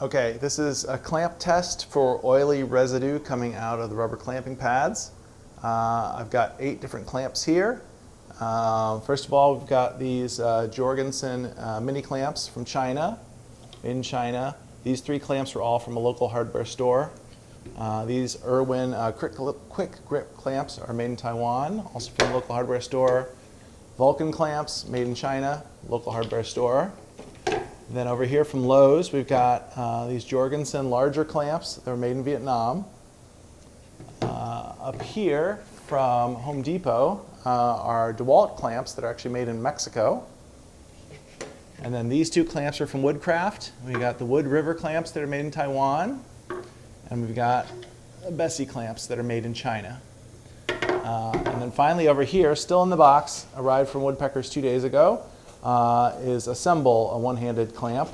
Okay, this is a clamp test for oily residue coming out of the rubber clamping pads. I've got 8 different clamps here. First of all, we've got these Jorgensen mini clamps from China, in China. These 3 clamps were all from a local hardware store. These Irwin quick grip clamps are made in Taiwan, also from a local hardware store. Vulcan clamps, made in China, local hardware store. Then over here from Lowe's, we've got these Jorgensen larger clamps that were made in Vietnam. Up here from Home Depot are DeWalt clamps that are actually made in Mexico. And then these 2 clamps are from Woodcraft. We got the Wood River clamps that are made in Taiwan. And we've got Bessie clamps that are made in China. And then finally over here, still in the box, arrived from Woodpeckers 2 days ago, is a Semble, a one-handed clamp,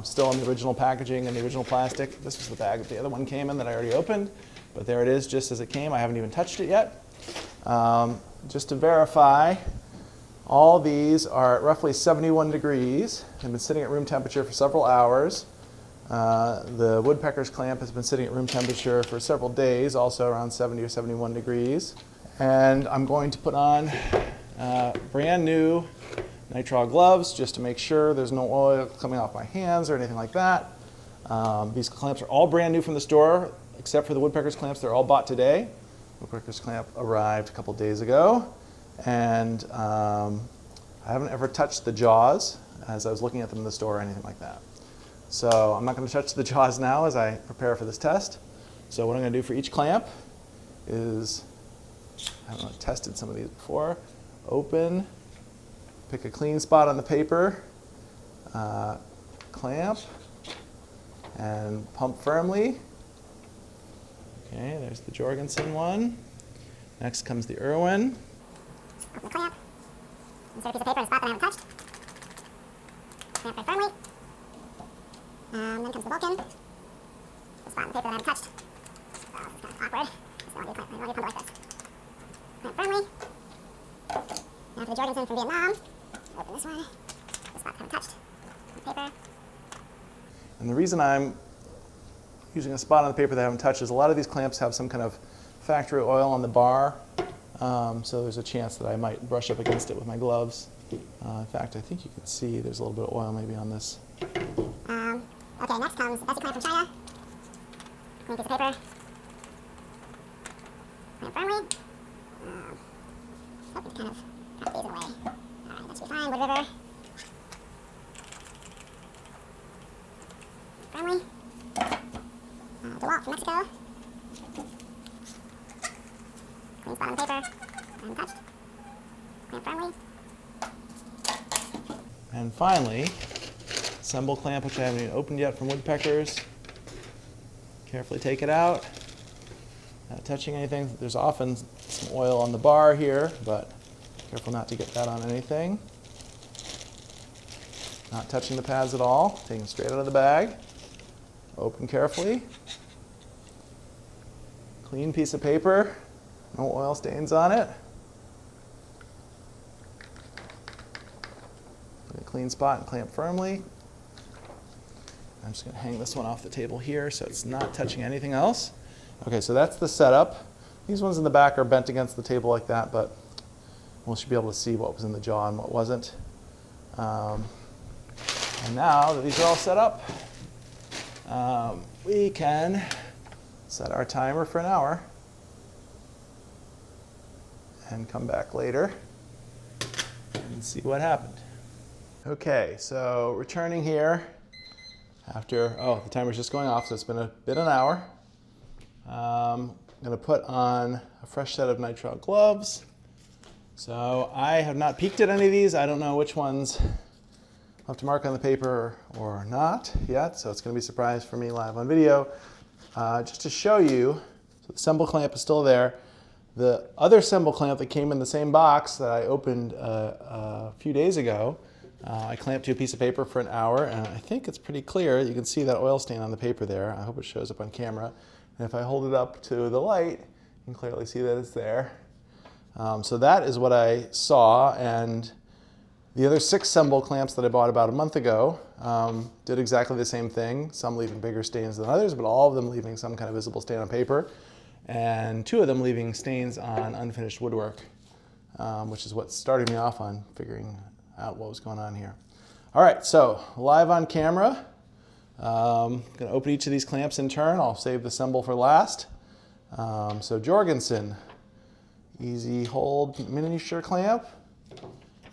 still in the original packaging and the original plastic. This was the bag that the other one came in that I already opened, but there it is just as it came. I haven't even touched it yet. Just to verify, all these are at roughly 71 degrees. They've been sitting at room temperature for several hours. The Woodpeckers clamp has been sitting at room temperature for several days, also around 70 or 71 degrees. And I'm going to put on brand new nitrile gloves just to make sure there's no oil coming off my hands or anything like that. These clamps are all brand new from the store, except for the Woodpeckers clamps. They're all bought today. Woodpeckers clamp arrived a couple days ago, and I haven't ever touched the jaws as I was looking at them in the store or anything like that. So I'm not going to touch the jaws now as I prepare for this test. So what I'm going to do for each clamp is, I haven't tested some of these before, open, pick a clean spot on the paper, clamp, and pump firmly. Okay, there's the Jorgensen one. Next comes the Irwin. Open the clamp, insert a piece of paper in a spot that I haven't touched. Clamp very firmly. Then comes the Vulcan. The spot on the paper that I haven't touched. Oh, this is kind of awkward. I don't want to pump it like this. Clamp firmly. Now for the Jorgensen from Vietnam. Open this one. The spot I haven't touched. On the paper. And the reason I'm using a spot on the paper that I haven't touched is a lot of these clamps have some kind of factory oil on the bar. So there's a chance that I might brush up against it with my gloves. In fact, I think you can see there's a little bit of oil maybe on this. Okay, next comes the Bessie clamp from China. Clean piece of paper. Clamp firmly. Hope you kind of cut these away. Alright, that should be fine. Wood River. Firmly. DeWalt from Mexico. Clean spot on the paper. Untouched. Clamp firmly. And finally, Semble clamp, which I haven't even opened yet from Woodpeckers. Carefully take it out, not touching anything. There's often some oil on the bar here, but careful not to get that on anything. Not touching the pads at all, taking it straight out of the bag. Open carefully. Clean piece of paper, no oil stains on it. Put a clean spot and clamp firmly. I'm just going to hang this one off the table here so it's not touching anything else. Okay, so that's the setup. These ones in the back are bent against the table like that, but we should be able to see what was in the jaw and what wasn't. And now that these are all set up, we can set our timer for an hour and come back later and see what happened. Okay, so returning here after, the timer's just going off, so it's been an hour. I'm going to put on a fresh set of nitrile gloves. So I have not peeked at any of these. I don't know which ones I'll have to mark on the paper or not yet, so it's going to be a surprise for me live on video. Just to show you, so the Semble clamp is still there. The other Semble clamp that came in the same box that I opened a few days ago, I clamped to a piece of paper for an hour, and I think it's pretty clear. You can see that oil stain on the paper there. I hope it shows up on camera. And if I hold it up to the light, you can clearly see that it's there. So that is what I saw, and the other 6 Semble clamps that I bought about a month ago, did exactly the same thing, some leaving bigger stains than others, but all of them leaving some kind of visible stain on paper, and 2 of them leaving stains on unfinished woodwork, which is what started me off on figuring out what was going on here. All right, so live on camera. I'm going to open each of these clamps in turn. I'll save the Semble for last. So Jorgensen, easy hold miniature clamp.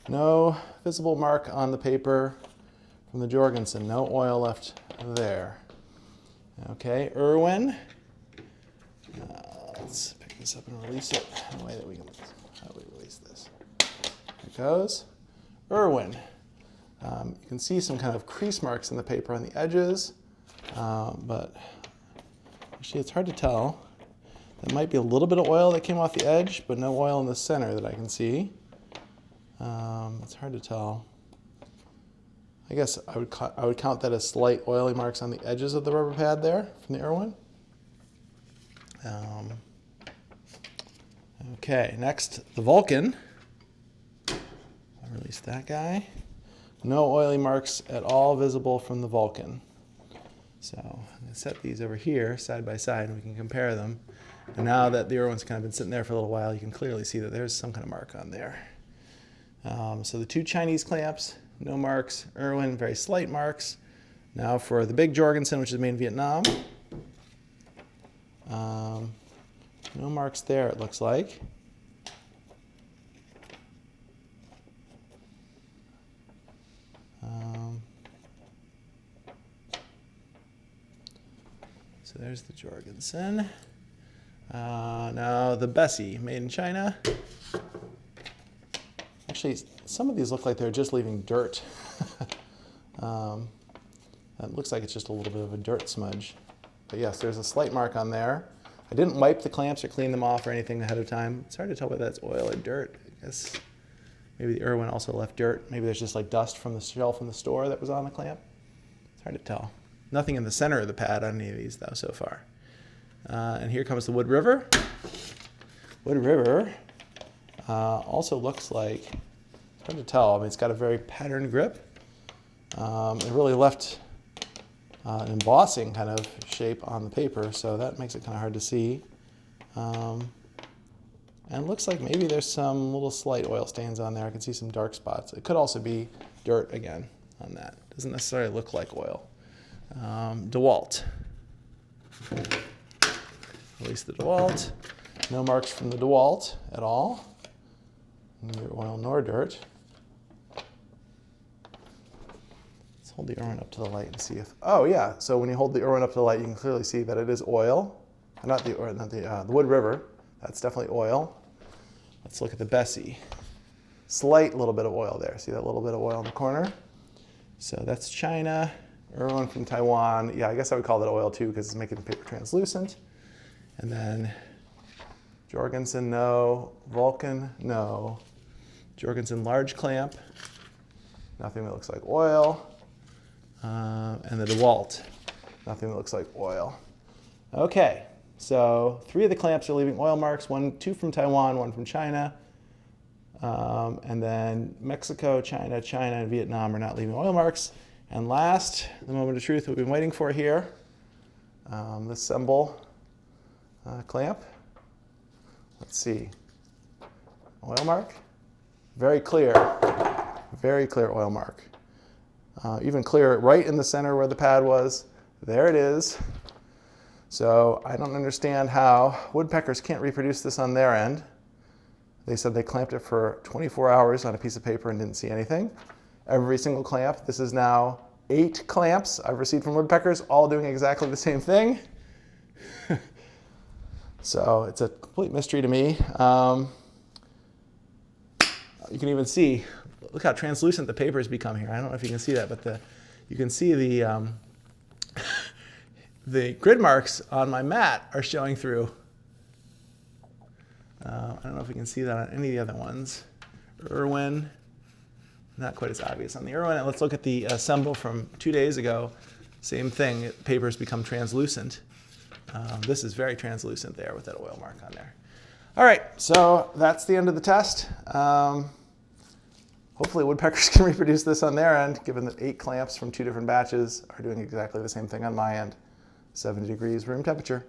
No visible mark on the paper from the Jorgensen. No oil left there. Okay, Irwin. Let's pick this up and release it. The way that we can, how do we release this? There it goes. Irwin. You can see some kind of crease marks in the paper on the edges, but actually it's hard to tell. There might be a little bit of oil that came off the edge, but no oil in the center that I can see. It's hard to tell. I guess I would count that as slight oily marks on the edges of the rubber pad there from the Irwin. Okay, next the Vulcan. I'll release that guy. No oily marks at all visible from the Vulcan. So I'm going to set these over here side by side and we can compare them. And now that the Irwin's kind of been sitting there for a little while, you can clearly see that there's some kind of mark on there. So the 2 Chinese clamps, no marks. Irwin, very slight marks. Now for the big Jorgensen, which is made in Vietnam. No marks there, it looks like. So there's the Jorgensen. Now the Bessie, made in China. Actually, some of these look like they're just leaving dirt. That looks like it's just a little bit of a dirt smudge. But yes, there's a slight mark on there. I didn't wipe the clamps or clean them off or anything ahead of time. It's hard to tell whether that's oil or dirt. I guess maybe the Irwin also left dirt. Maybe there's just like dust from the shelf in the store that was on the clamp. It's hard to tell. Nothing in the center of the pad on any of these though so far. And here comes the Wood River. Wood River also looks like, it's hard to tell. I mean, it's got a very patterned grip. It really left an embossing kind of shape on the paper, so that makes it kind of hard to see. And it looks like maybe there's some little slight oil stains on there. I can see some dark spots. It could also be dirt again on that. Doesn't necessarily look like oil. DeWalt. Release the DeWalt. No marks from the DeWalt at all. Neither oil nor dirt. Let's hold the Irwin up to the light and see if, oh yeah, so when you hold the Irwin up to the light, you can clearly see that it is oil. Not the Wood River. That's definitely oil. Let's look at the Bessie. Slight little bit of oil there. See that little bit of oil in the corner? So that's China. Irwin from Taiwan. Yeah, I guess I would call that oil too because it's making the paper translucent. And then Jorgensen, no. Vulcan, no. Jorgensen large clamp. Nothing that looks like oil. And the DeWalt. Nothing that looks like oil. Okay, so 3 of the clamps are leaving oil marks. 2 from Taiwan, 1 from China. And then Mexico, China, and Vietnam are not leaving oil marks. And last, the moment of truth we've been waiting for here, the Semble clamp. Let's see. Oil mark. Very clear oil mark. Even clearer right in the center where the pad was. There it is. So I don't understand how woodpeckers can't reproduce this on their end. They said they clamped it for 24 hours on a piece of paper and didn't see anything. Every single clamp. This is now 8 clamps I've received from woodpeckers, all doing exactly the same thing. So it's a complete mystery to me. You can even see, look how translucent the paper has become here. I don't know if you can see that, but you can see the the grid marks on my mat are showing through. I don't know if you can see that on any of the other ones. Irwin. Not quite as obvious on the Irwin. And let's look at the Semble from 2 days ago. Same thing, paper's become translucent. This is very translucent there with that oil mark on there. All right, so that's the end of the test. hopefully woodpeckers can reproduce this on their end, given that 8 clamps from 2 different batches are doing exactly the same thing on my end. 70 degrees room temperature.